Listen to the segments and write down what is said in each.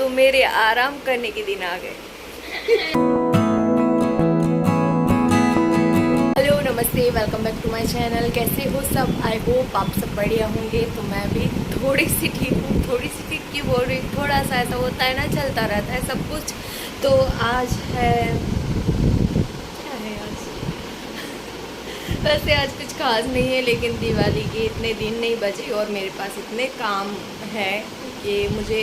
तो मेरे आराम करने के दिन आ गए। हेलो नमस्ते, welcome back to my channel. कैसे हो सब? आई होप आप सब बढ़िया होंगे। तो मैं भी थोड़ी सी ठीक हूँ। थोड़ी सी ठीक की बोल रही, थोड़ा सा ऐसा होता है ना, चलता रहता है सब कुछ। तो आज है, क्या है आज? वैसे आज कुछ खास नहीं है, लेकिन दिवाली के इतने दिन नहीं बचे और मेरे पास इतने काम है कि मुझे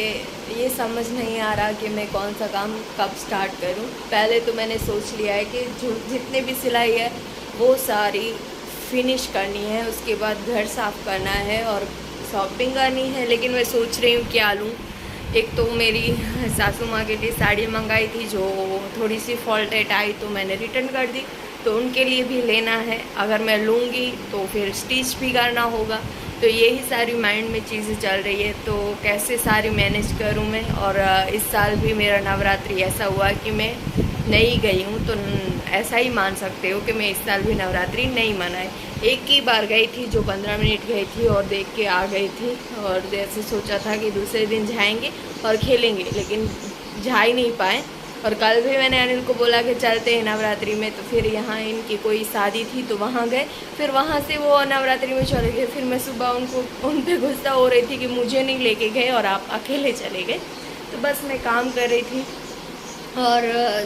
ये समझ नहीं आ रहा कि मैं कौन सा काम कब स्टार्ट करूं। पहले तो मैंने सोच लिया है कि जो जितने भी सिलाई है वो सारी फिनिश करनी है, उसके बाद घर साफ़ करना है और शॉपिंग करनी है। लेकिन मैं सोच रही हूँ क्या लूँ। एक तो मेरी सासू माँ के लिए साड़ी मंगाई थी जो थोड़ी सी फॉल्टेड आई, तो मैंने रिटर्न कर दी। तो उनके लिए भी लेना है, अगर मैं लूँगी तो फिर स्टिच भी करना होगा। तो यही सारी माइंड में चीज़ें चल रही है, तो कैसे सारी मैनेज करूँ मैं। और इस साल भी मेरा नवरात्रि ऐसा हुआ कि मैं नहीं गई हूँ, तो ऐसा ही मान सकते हो कि मैं इस साल भी नवरात्रि नहीं मनाई। एक ही बार गई थी जो 15 मिनट गई थी और देख के आ गई थी। और जैसे सोचा था कि दूसरे दिन जाएंगे और खेलेंगे, लेकिन जा ही नहीं पाए। और कल भी मैंने अनिल को बोला कि चलते हैं नवरात्रि में, तो फिर यहाँ इनकी कोई शादी थी तो वहाँ गए। फिर वहाँ से वो नवरात्रि में चले गए। फिर मैं सुबह उन पर गुस्सा हो रही थी कि मुझे नहीं लेके गए और आप अकेले चले गए। तो बस मैं काम कर रही थी और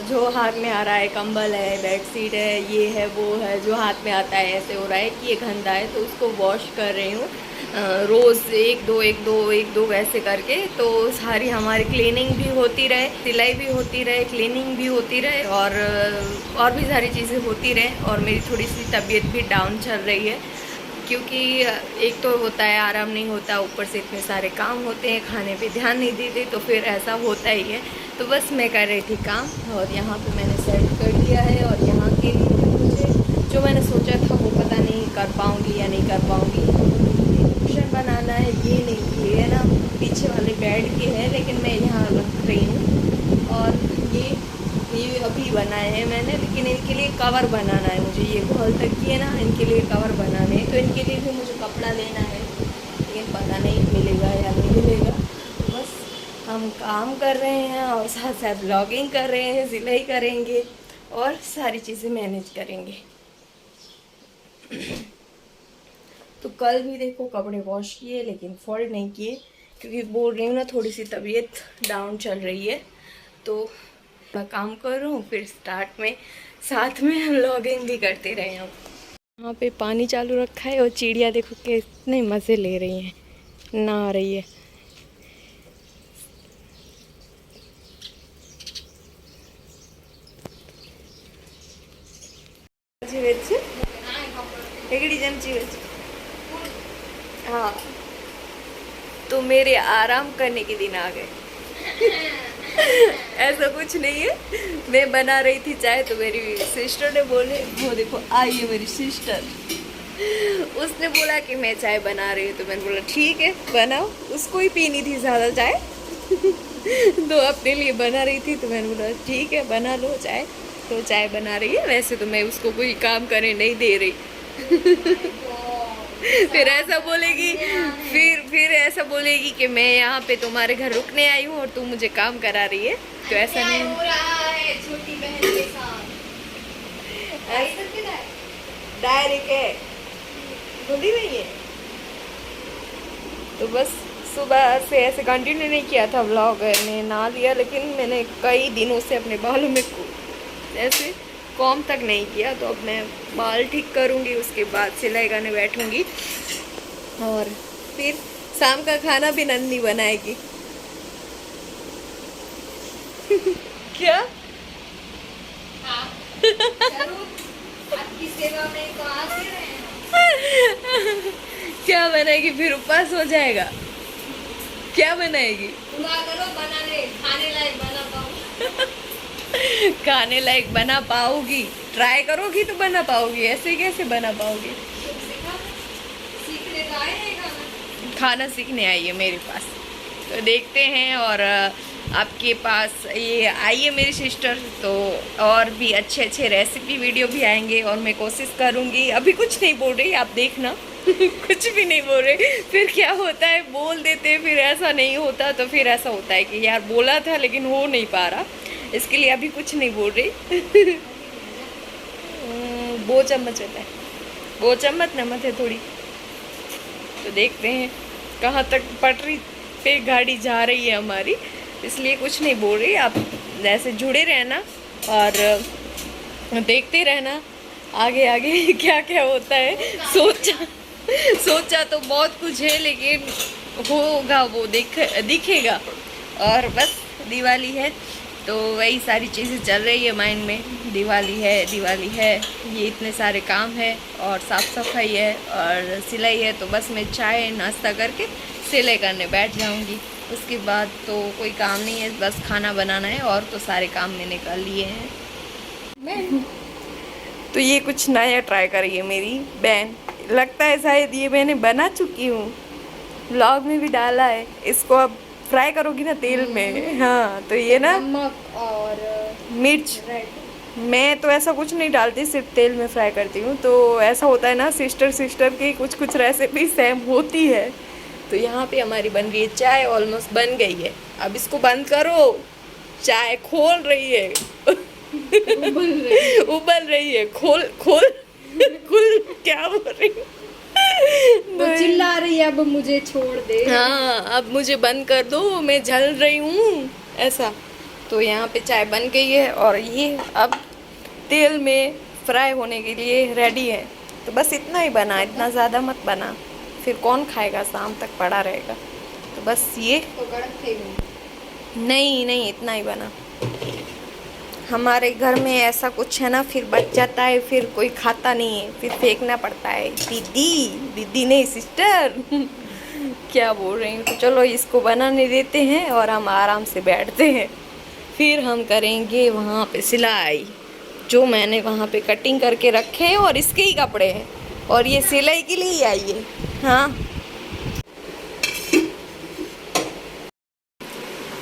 जो हाथ में आ रहा है, कंबल है, बेडशीट है, ये है वो है, जो हाथ में आता है ऐसे हो रहा है कि ये गंदा है, तो उसको वॉश कर रही हूँ रोज़ एक दो ऐसे करके। तो सारी हमारी क्लीनिंग भी होती रहे, सिलाई भी होती रहे, क्लीनिंग भी होती रहे और भी सारी चीज़ें होती रहे। और मेरी थोड़ी सी तबीयत भी डाउन चल रही है, क्योंकि एक तो होता है आराम नहीं होता, ऊपर से इतने सारे काम होते हैं, खाने पे ध्यान नहीं देते, तो फिर ऐसा होता ही है। तो बस मैं कर रही थी काम और यहाँ पे मैंने सेट कर दिया है। और यहाँ के मुझे जो मैंने सोचा था वो पता नहीं कर पाऊँगी या नहीं कर पाऊँगी। कुशन बनाना है, ये नहीं, ये है ना पीछे वाले बेड के है, लेकिन मैं यहाँ रख रही हूँ। और ये अभी बनाए हैं मैंने, लेकिन इनके लिए कवर बनाना है मुझे। ये बहुत तक की है ना, इनके लिए कवर बनाने हैं, तो इनके लिए भी मुझे कपड़ा लेना है, लेकिन पता नहीं मिलेगा या नहीं मिलेगा। तो बस हम काम कर रहे हैं और साथ साथ ब्लॉगिंग कर रहे हैं, सिलाई करेंगे और सारी चीज़ें मैनेज करेंगे। तो कल भी देखो कपड़े वॉश किए, लेकिन फोल्ड नहीं किए, क्योंकि बोल रही हूँ ना थोड़ी सी तबीयत डाउन चल रही है। तो मैं काम कर रहा हूँ, फिर स्टार्ट में साथ में हम लॉगिंग भी करते रहे हम। यहाँ पे पानी चालू रखा है और चिड़िया देखो कितने मज़े ले रही हैं, नहा रही है। हाँ, तो मेरे आराम करने के दिन आ गए। ऐसा कुछ नहीं है, मैं बना रही थी चाय, तो मेरी सिस्टर ने बोले, वो देखो आई है मेरी सिस्टर, उसने बोला कि मैं चाय बना रही हूँ। तो मैंने बोला ठीक है बनाओ, उसको ही पीनी थी ज़्यादा चाय। तो अपने लिए बना रही थी, तो मैंने बोला ठीक है बना लो चाय। तो चाय बना रही है। वैसे तो मैं उसको कोई काम करने नहीं दे रही। फिर ऐसा बोलेगी, फिर ऐसा बोलेगी कि मैं यहाँ पे तुम्हारे घर रुकने आई हूँ और तू मुझे काम करा रही है। तो ऐसा नहीं हो रहा है छोटी बहन के साथ। डायरेक्ट है, भूली नहीं है। तो बस सुबह से ऐसे कंटिन्यू नहीं किया था व्लॉग, ने ना लिया, लेकिन मैंने कई दिनों से अपने बालों में ऐसे कॉम तक नहीं किया। तो अब मैं बाल ठीक करूँगी, उसके बाद सिलाई करने बैठूँगी और फिर शाम का खाना भी नन्ही बनाएगी। क्या? हाँ। आपकी सेवा में तो आते रहे हैं। क्या बनाएगी? फिर उपवास हो जाएगा। क्या बनाएगी? खाने लायक बना पाऊँ। खाने लायक बना पाओगी? ट्राई करोगी तो बना पाओगी, ऐसे कैसे बना पाओगी? सीखने तो आए हैं खाना सीखने आई है मेरे पास, तो देखते हैं। और आपके पास ये आई है मेरी सिस्टर, तो और भी अच्छे अच्छे रेसिपी वीडियो भी आएंगे और मैं कोशिश करूँगी। अभी कुछ नहीं बोल रही, आप देखना, कुछ भी नहीं बोल रहे। फिर क्या होता है, बोल देते फिर ऐसा नहीं होता, तो फिर ऐसा होता है कि यार बोला था लेकिन हो नहीं पा रहा, इसके लिए अभी कुछ नहीं बोल रही। वो चम्मच होता है, वो चम्मच नमक है थोड़ी। तो देखते हैं कहाँ तक पटरी पे गाड़ी जा रही है हमारी, इसलिए कुछ नहीं बोल रही। आप ऐसे जुड़े रहना और देखते रहना आगे आगे क्या क्या होता है। सोचा तो बहुत कुछ है, लेकिन होगा वो दिखेगा। और बस दिवाली है तो वही सारी चीज़ें चल रही है माइंड में। दिवाली है, ये इतने सारे काम है और साफ़ सफाई है और सिलाई है। तो बस मैं चाय नाश्ता करके सिलाई करने बैठ जाऊंगी। उसके बाद तो कोई काम नहीं है, बस खाना बनाना है, और तो सारे काम मैंने कर लिए हैं। तो ये कुछ नया ट्राई कर रही है मेरी बहन, लगता है शायद ये मैंने बना चुकी हूँ, व्लॉग में भी डाला है। इसको अब फ्राई करोगी ना तेल में। हाँ, तो ये ना नमक और मिर्च, रेड। मैं तो ऐसा कुछ नहीं डालती, सिर्फ तेल में फ्राई करती हूँ। तो ऐसा होता है ना, सिस्टर की कुछ कुछ रेसिपी सेम होती है। तो यहाँ पे हमारी बन रही है चाय, ऑलमोस्ट बन गई है। अब इसको बंद करो, चाय खोल रही है। उबल रही है, खोल खोल खोल, क्या बोल रही हूँ? वो चिल्ला रही है अब मुझे छोड़ दे। हाँ, अब मुझे बंद कर दो, मैं जल रही हूँ, ऐसा। तो यहाँ पे चाय बन गई है और ये अब तेल में फ्राई होने के लिए रेडी है। तो बस इतना ही बना, इतना ज़्यादा मत बना, फिर कौन खाएगा, शाम तक पड़ा रहेगा। तो बस ये तो कड़क थे नहीं नहीं, इतना ही बना। हमारे घर में ऐसा कुछ है ना, फिर बच जाता है, फिर कोई खाता नहीं है, फिर फेंकना पड़ता है। दीदी नहीं, सिस्टर। क्या बोल रही हूँ। तो चलो इसको बनाने देते हैं और हम आराम से बैठते हैं। फिर हम करेंगे वहाँ पे सिलाई, जो मैंने वहाँ पे कटिंग करके रखे हैं, और इसके ही कपड़े हैं, और ये सिलाई के लिए ही आई है। हाँ,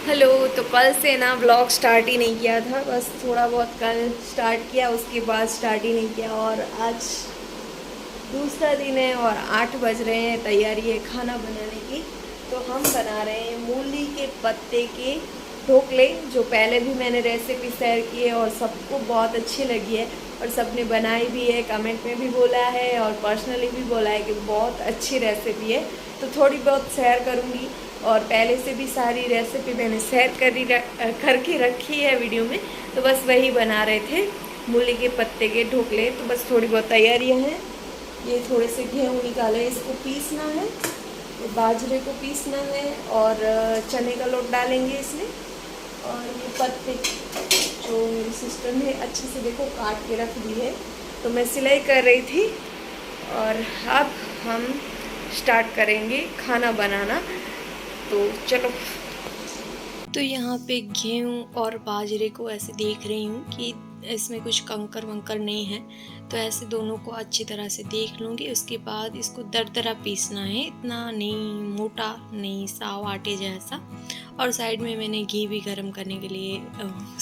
हेलो। तो कल से ना व्लॉग स्टार्ट ही नहीं किया था, बस थोड़ा बहुत कल स्टार्ट किया, उसके बाद स्टार्ट ही नहीं किया। और आज दूसरा दिन है और 8 बज रहे हैं, तैयारी है खाना बनाने की। तो हम बना रहे हैं मूली के पत्ते के ढोकले, जो पहले भी मैंने रेसिपी शेयर की है और सबको बहुत अच्छी लगी है, और सबने बनाई भी है, कमेंट में भी बोला है और पर्सनली भी बोला है कि बहुत अच्छी रेसिपी है। तो थोड़ी बहुत शेयर करूँगी, और पहले से भी सारी रेसिपी मैंने शेयर करके रखी है वीडियो में। तो बस वही बना रहे थे, मूली के पत्ते के ढोकले। तो बस थोड़ी बहुत तैयारियां हैं। ये थोड़े से गेहूँ निकाले, इसको पीसना है, बाजरे को पीसना है, और चने का लोट डालेंगे इसमें। और ये पत्ते जो मेरी सिस्टर ने अच्छे से देखो काट के रख दी है। तो मैं सिलाई कर रही थी, और अब हम स्टार्ट करेंगे खाना बनाना। तो चलो। तो यहाँ पे गेहूँ और बाजरे को ऐसे देख रही हूँ कि इसमें कुछ कंकर वंकर नहीं है, तो ऐसे दोनों को अच्छी तरह से देख लूँगी। उसके बाद इसको दरदरा पीसना है, इतना नहीं मोटा नहीं, साव आटे जैसा। और साइड में मैंने घी भी गर्म करने के लिए,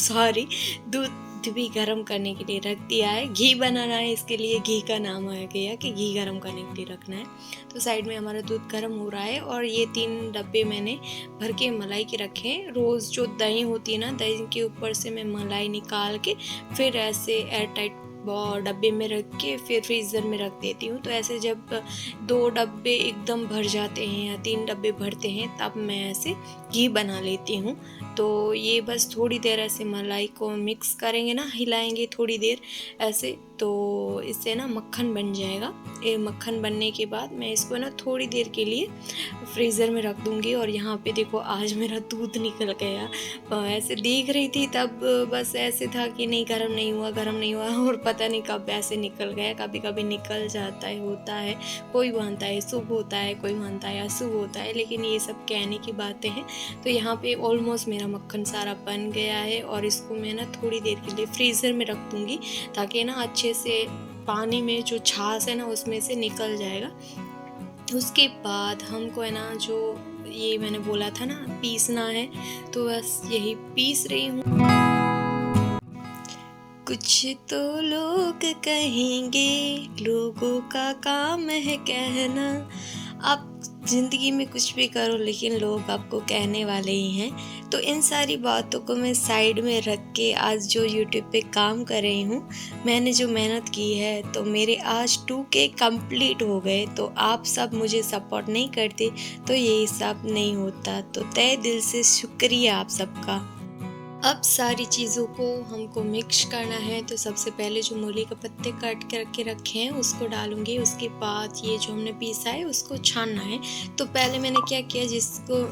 सॉरी, दूध भी गर्म करने के लिए रख दिया है। घी बनाना है, इसके लिए घी का नाम आ गया कि घी गर्म करने के लिए रखना है। तो साइड में हमारा दूध गर्म हो रहा है, और ये 3 डब्बे मैंने भर के मलाई के रखे हैं। रोज़ जो दही होती है ना, दही के ऊपर से मैं मलाई निकाल के फिर ऐसे एयर टाइट डब्बे में रख के फिर फ्रीज़र में रख देती हूँ। तो ऐसे जब 2 डब्बे एकदम भर जाते हैं या 3 डब्बे भरते हैं, तब मैं ऐसे घी बना लेती हूँ। तो ये बस थोड़ी देर ऐसे मलाई को मिक्स करेंगे ना, हिलाएंगे थोड़ी देर ऐसे, तो इससे ना मक्खन बन जाएगा। ये मक्खन बनने के बाद मैं इसको ना थोड़ी देर के लिए फ्रीज़र में रख दूँगी। और यहाँ पे देखो आज मेरा दूध निकल गया। ऐसे देख रही थी तब, बस ऐसे था कि नहीं गर्म नहीं हुआ, और पता नहीं कब ऐसे निकल गया। कभी कभी निकल जाता है, होता है, कोई मानता है शुभ होता है, कोई मानता है अशुभ होता है, लेकिन ये सब कहने की बातें हैं। तो यहाँ पे ऑलमोस्ट मेरा मक्खन सारा बन गया है, और इसको मैं ना थोड़ी देर के लिए फ्रीज़र में रख दूँगी, ताकि ना अच्छे से पानी में जो छाछ है ना उसमें से निकल जाएगा। उसके बाद हमको है ना, जो ये मैंने बोला था ना पीसना है, तो बस यही पीस रही हूँ। कुछ तो लोग कहेंगे, लोगों का काम है कहना। आप ज़िंदगी में कुछ भी करो लेकिन लोग आपको कहने वाले ही हैं। तो इन सारी बातों को मैं साइड में रख के आज जो यूट्यूब पे काम कर रही हूँ, मैंने जो मेहनत की है, तो मेरे आज 2K कंप्लीट हो गए। तो आप सब मुझे सपोर्ट नहीं करते तो ये सब नहीं होता। तो तहे दिल से शुक्रिया आप सबका। अब सारी चीज़ों को हमको मिक्स करना है। तो सबसे पहले जो मूली के पत्ते काट के रखे हैं उसको डालूंगी। उसके बाद ये जो हमने पीसा है उसको छानना है। तो पहले मैंने क्या किया,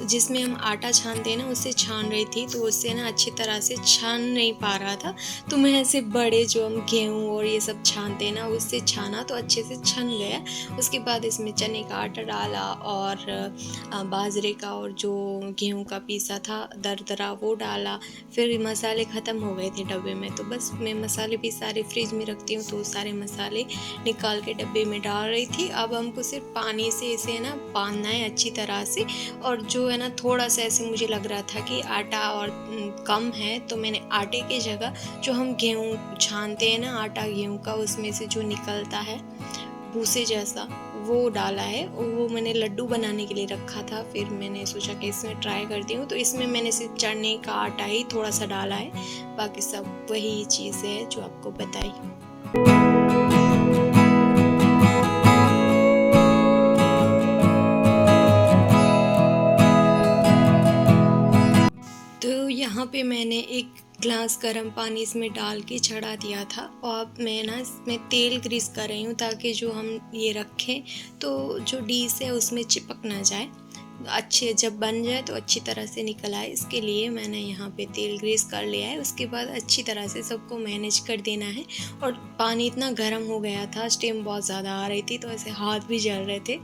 जिसमें हम आटा छानते हैं ना, उससे छान रही थी। तो उससे ना अच्छी तरह से छान नहीं पा रहा था। तो मैं ऐसे बड़े जो हम गेहूँ और ये सब छानते हैं ना, उससे छाना तो अच्छे से छन गया। उसके बाद इसमें चने का आटा डाला और बाजरे का और जो गेहूँ का पीसा था दरदरा वो डाला। फिर मसाले ख़त्म हो गए थे डब्बे में, तो बस मैं मसाले भी सारे फ्रिज में रखती हूँ, तो सारे मसाले निकाल के डब्बे में डाल रही थी। अब हमको सिर्फ पानी से इसे ना बांधना है अच्छी तरह से। और जो है ना थोड़ा सा ऐसे मुझे लग रहा था कि आटा और कम है, तो मैंने आटे की जगह जो हम गेहूँ छानते हैं ना, आटा गेहूँ का, उसमें से जो निकलता है भूसे जैसा, वो डाला है। वो मैंने लड्डू बनाने के लिए रखा था। फिर मैंने सोचा कि इसमें ट्राई करती हूँ। तो इसमें मैंने सिर्फ चने का आटा ही थोड़ा सा डाला है, बाकी सब वही चीज़ें है जो आपको बताई। तो यहाँ पे मैंने एक ग्लास गर्म पानी इसमें डाल के चढ़ा दिया था। और अब मैं ना इसमें तेल ग्रीस कर रही हूँ ताकि जो हम ये रखें तो जो डिश है उसमें चिपक ना जाए, अच्छे जब बन जाए तो अच्छी तरह से निकल आए। इसके लिए मैंने यहाँ पे तेल ग्रीस कर लिया है। उसके बाद अच्छी तरह से सबको मैनेज कर देना है। और पानी इतना गर्म हो गया था, स्टीम बहुत ज़्यादा आ रही थी, तो ऐसे हाथ भी जल रहे थे।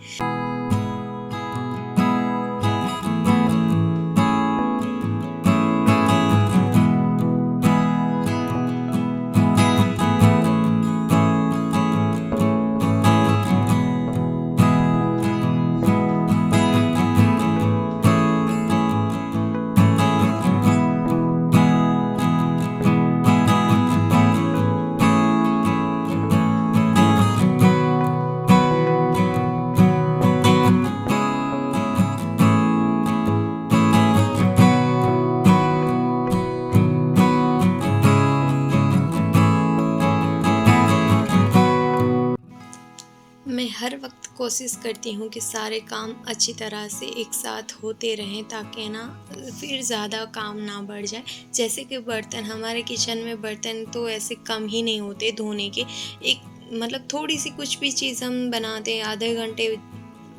मैं हर वक्त कोशिश करती हूँ कि सारे काम अच्छी तरह से एक साथ होते रहें, ताकि ना फिर ज़्यादा काम ना बढ़ जाए। जैसे कि बर्तन, हमारे किचन में बर्तन तो ऐसे कम ही नहीं होते धोने के। एक मतलब थोड़ी सी कुछ भी चीज़ हम बनाते हैं, आधे घंटे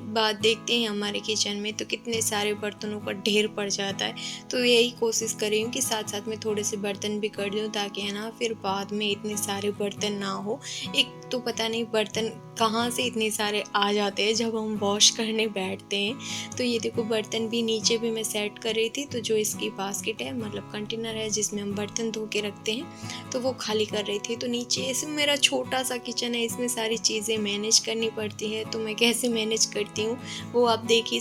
बाद देखते हैं हमारे किचन में तो कितने सारे बर्तनों का ढेर पड़ जाता है। तो यही कोशिश कर रही हूँ कि साथ साथ में थोड़े से बर्तन भी कर दूँ, ताकि है ना फिर बाद में इतने सारे बर्तन ना हो। एक तो पता नहीं बर्तन कहाँ से इतने सारे आ जाते हैं जब हम वॉश करने बैठते हैं। तो ये देखो बर्तन भी नीचे भी मैं सेट कर रही थी। तो जो इसकी बास्केट है, मतलब कंटेनर है जिसमें हम बर्तन धो के रखते हैं, तो वो खाली कर रही थी। तो नीचे ऐसे मेरा छोटा सा किचन है, इसमें सारी चीज़ें मैनेज करनी पड़ती है। तो मैं कैसे मैनेज करती हूँ वो आप देख ही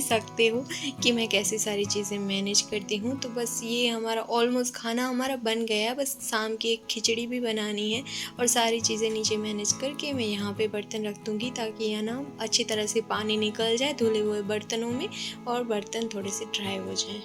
सकते हो कि मैं कैसे सारी चीज़ें मैनेज करती हूँ। तो बस ये हमारा ऑलमोस्ट खाना हमारा बन गया। बस शाम की एक खिचड़ी भी बनानी है और सारी चीज़ें नीचे मैनेज करके मैं यहाँ पे बर्तन रख दूँगी, ताकि यह ना अच्छी तरह से पानी निकल जाए धुले हुए बर्तनों में और बर्तन थोड़े से ड्राई हो जाए।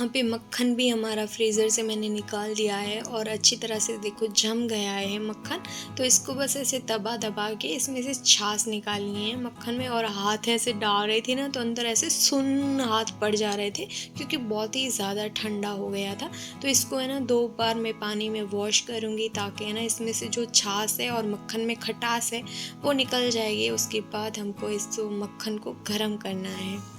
पे मक्खन भी हमारा फ्रीज़र से मैंने निकाल दिया है और अच्छी तरह से देखो जम गया है मक्खन। तो इसको बस ऐसे दबा दबा के इसमें से छाछ निकालनी है मक्खन में, और हाथ ऐसे डाल रही थी ना तो अंदर ऐसे सुन्न हाथ पड़ जा रहे थे क्योंकि बहुत ही ज़्यादा ठंडा हो गया था। तो इसको है ना 2 बार मैं पानी में वॉश करूँगी ताकि है ना इसमें से जो छाछ है और मक्खन में खटास है वो निकल जाएगी। उसके बाद हमको इस मक्खन को गर्म करना है।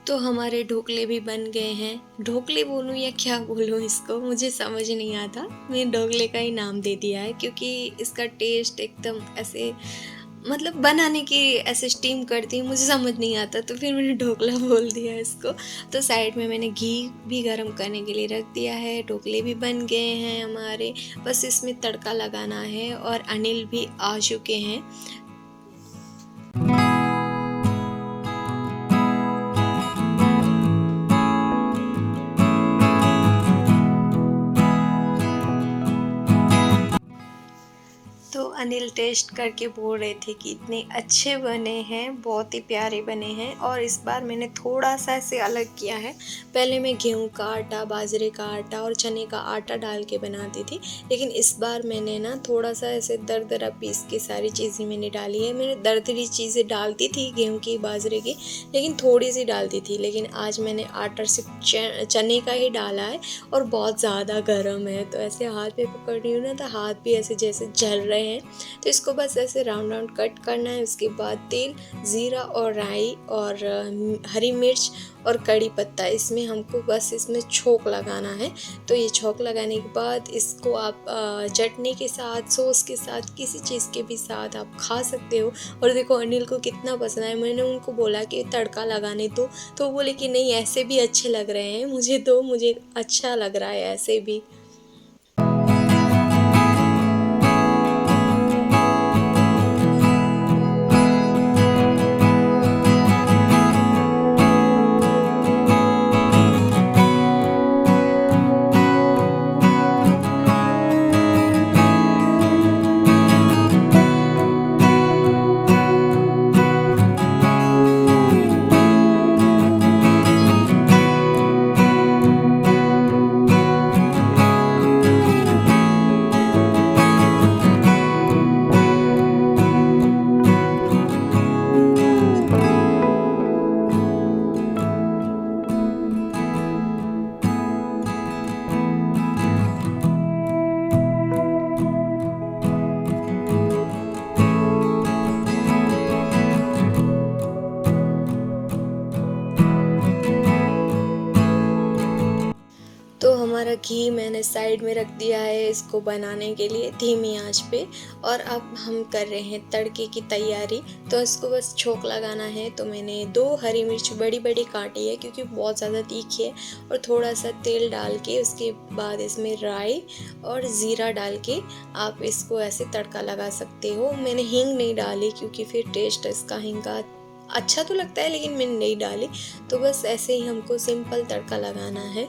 तो हमारे ढोकले भी बन गए हैं। ढोकले बोलूँ या क्या बोलूँ इसको, मुझे समझ नहीं आता। मैंने ढोकले का ही नाम दे दिया है क्योंकि इसका टेस्ट एकदम ऐसे मतलब बनाने की ऐसे स्टीम करती हूँ, मुझे समझ नहीं आता तो फिर मैंने ढोकला बोल दिया इसको। तो साइड में मैंने घी भी गरम करने के लिए रख दिया है। ढोकले भी बन गए हैं हमारे, बस इसमें तड़का लगाना है और अनिल भी आ चुके हैं। तो अनिल टेस्ट करके बोल रहे थे कि इतने अच्छे बने हैं, बहुत ही प्यारे बने हैं। और इस बार मैंने थोड़ा सा ऐसे अलग किया है। पहले मैं गेहूं का आटा, बाजरे का आटा और चने का आटा डाल के बनाती थी, लेकिन इस बार मैंने ना थोड़ा सा ऐसे दरदरा पीस के सारी चीज़ें मैंने डाली है। मैंने दरदरी चीज़ें डालती थी गेहूँ की, बाजरे की, लेकिन थोड़ी सी डालती थी। लेकिन आज मैंने आटा सिर्फ चने का ही डाला है और बहुत ज़्यादा गर्म है, तो ऐसे हाथ पे पकड़ रही हूँ ना तो हाथ भी ऐसे जैसे जल रहे हैं। तो इसको बस ऐसे राउंड राउंड कट करना है। उसके बाद तेल, ज़ीरा और राई और हरी मिर्च और कड़ी पत्ता, इसमें हमको बस इसमें छोंक लगाना है। तो ये छोंक लगाने के बाद इसको आप चटनी के साथ, सॉस के साथ, किसी चीज़ के भी साथ आप खा सकते हो। और देखो अनिल को कितना पसंद है। मैंने उनको बोला कि तड़का लगाने दो, तो बोले कि नहीं ऐसे भी अच्छे लग रहे हैं, मुझे दो, मुझे अच्छा लग रहा है ऐसे भी। तो हमारा घी मैंने साइड में रख दिया है इसको बनाने के लिए धीमी आंच पे। और अब हम कर रहे हैं तड़के की तैयारी। तो इसको बस छोंक लगाना है। तो मैंने 2 हरी मिर्च बड़ी बड़ी काटी है क्योंकि बहुत ज़्यादा तीखी है। और थोड़ा सा तेल डाल के उसके बाद इसमें राई और ज़ीरा डाल के आप इसको ऐसे तड़का लगा सकते हो। मैंने हींग नहीं डाली क्योंकि फिर टेस्ट इसका हींग का अच्छा तो लगता है, लेकिन मैंने नहीं डाली। तो बस ऐसे ही हमको सिंपल तड़का लगाना है।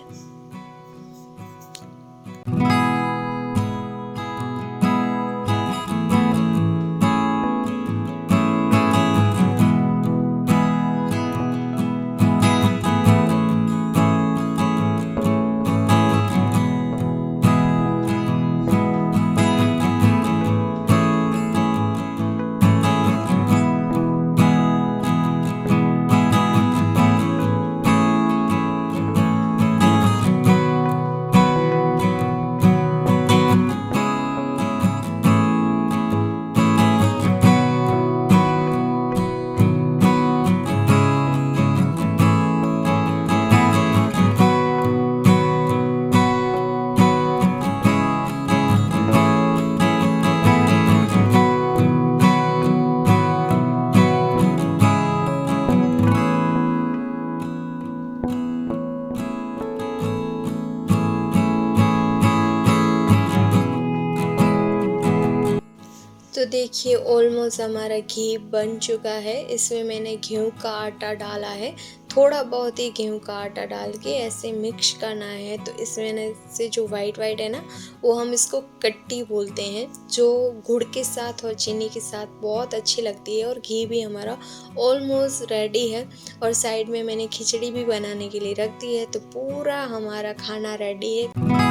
तो देखिए ऑलमोस्ट हमारा घी बन चुका है। इसमें मैंने गेहूँ का आटा डाला है, थोड़ा बहुत ही गेहूँ का आटा डाल के ऐसे मिक्स करना है। तो इसमें ना से जो वाइट वाइट है ना, वो हम इसको कट्टी बोलते हैं, जो गुड़ के साथ और चीनी के साथ बहुत अच्छी लगती है। और घी भी हमारा ऑलमोस्ट रेडी है और साइड में मैंने खिचड़ी भी बनाने के लिए रख दी है। तो पूरा हमारा खाना रेडी है।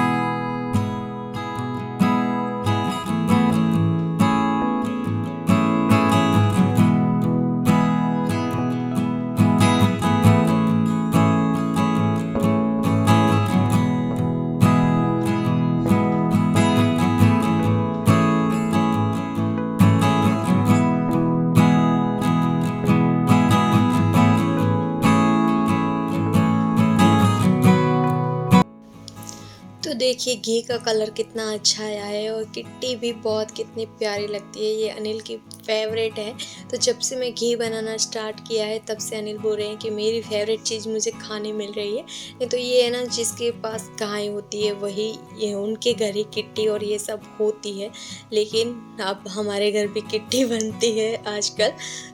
तो देखिए घी का कलर कितना अच्छा आया है और किट्टी भी बहुत कितनी प्यारी लगती है। ये अनिल की फेवरेट है। तो जब से मैं घी बनाना स्टार्ट किया है तब से अनिल बोल रहे हैं कि मेरी फेवरेट चीज़ मुझे खाने मिल रही है। नहीं तो ये है ना, जिसके पास गाय होती है वही ये उनके घर ही किट्टी और ये सब होती है, लेकिन अब हमारे घर भी किट्टी बनती है आजकल।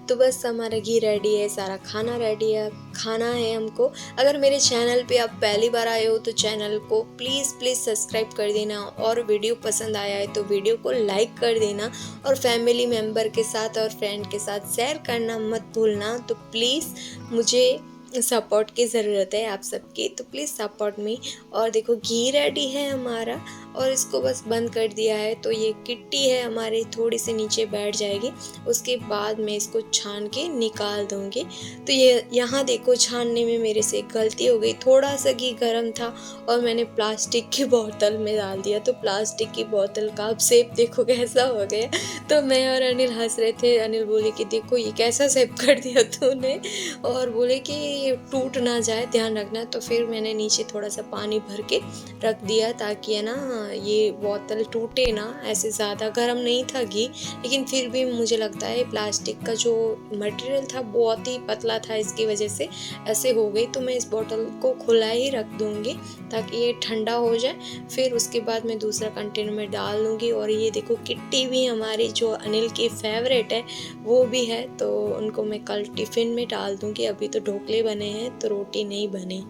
तो बस हमारा घी रेडी है, सारा खाना रेडी है, खाना है हमको। अगर मेरे चैनल पे आप पहली बार आए हो तो चैनल को प्लीज़ सब्सक्राइब कर देना और वीडियो पसंद आया है तो वीडियो को लाइक कर देना और फैमिली मेम्बर के साथ और फ्रेंड के साथ शेयर करना मत भूलना। तो प्लीज़ मुझे सपोर्ट की ज़रूरत है आप सबकी, तो प्लीज़ सपोर्ट मी। और देखो घी रेडी है हमारा और इसको बस बंद कर दिया है। तो ये किट्टी है हमारी, थोड़ी सी नीचे बैठ जाएगी, उसके बाद मैं इसको छान के निकाल दूँगी। तो ये यहाँ देखो छानने में मेरे से गलती हो गई, थोड़ा सा घी गर्म था और मैंने प्लास्टिक की बोतल में डाल दिया। तो प्लास्टिक की बोतल का अब शेप देखो कैसा हो गया। तो मैं और अनिल हंस रहे थे। अनिल बोले कि देखो ये कैसा शेप कर दिया तूने, और बोले कि टूट ना जाए ध्यान रखना। तो फिर मैंने नीचे थोड़ा सा पानी भर के रख दिया ताकि है ना ये बोतल टूटे ना। ऐसे ज़्यादा गर्म नहीं था घी, लेकिन फिर भी मुझे लगता है प्लास्टिक का जो मटेरियल था बहुत ही पतला था, इसकी वजह से ऐसे हो गई। तो मैं इस बोतल को खुला ही रख दूँगी ताकि ये ठंडा हो जाए, फिर उसके बाद मैं दूसरा कंटेनर में डाल दूँगी। और ये देखो किट्टी भी हमारी जो अनिल की फेवरेट है वो भी है, तो उनको मैं कल टिफ़िन में डाल दूँगी। अभी तो ढोकले बने हैं तो रोटी नहीं बनी।